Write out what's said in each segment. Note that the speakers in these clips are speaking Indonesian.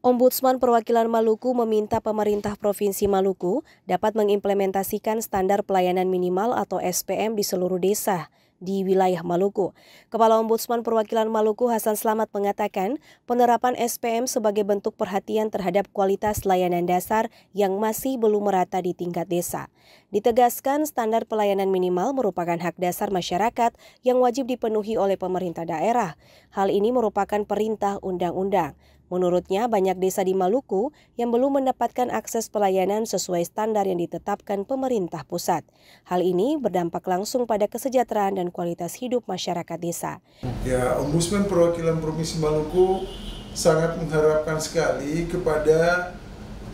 Ombudsman Perwakilan Maluku meminta pemerintah Provinsi Maluku dapat mengimplementasikan standar pelayanan minimal atau SPM di seluruh desa di wilayah Maluku. Kepala Ombudsman Perwakilan Maluku Hasan Slamet mengatakan penerapan SPM sebagai bentuk perhatian terhadap kualitas layanan dasar yang masih belum merata di tingkat desa. Ditegaskan standar pelayanan minimal merupakan hak dasar masyarakat yang wajib dipenuhi oleh pemerintah daerah. Hal ini merupakan perintah undang-undang. Menurutnya, banyak desa di Maluku yang belum mendapatkan akses pelayanan sesuai standar yang ditetapkan pemerintah pusat. Hal ini berdampak langsung pada kesejahteraan dan kualitas hidup masyarakat desa. Ya, Ombudsman Perwakilan Provinsi Maluku sangat mengharapkan sekali kepada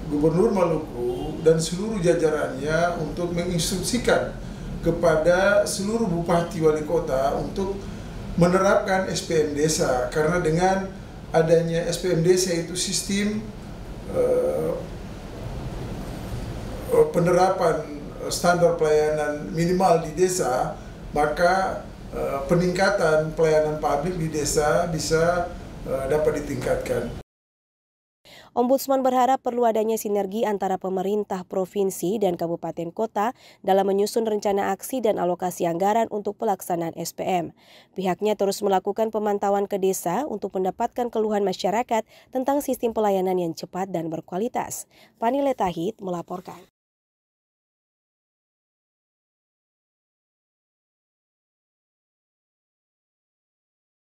Gubernur Maluku dan seluruh jajarannya untuk menginstruksikan kepada seluruh bupati wali kota untuk menerapkan SPM desa, karena dengan adanya SPM desa itu sistem penerapan standar pelayanan minimal di desa, maka peningkatan pelayanan publik di desa bisa dapat ditingkatkan. Ombudsman berharap perlu adanya sinergi antara pemerintah provinsi dan kabupaten kota dalam menyusun rencana aksi dan alokasi anggaran untuk pelaksanaan SPM. Pihaknya terus melakukan pemantauan ke desa untuk mendapatkan keluhan masyarakat tentang sistem pelayanan yang cepat dan berkualitas. Fani Letahid melaporkan.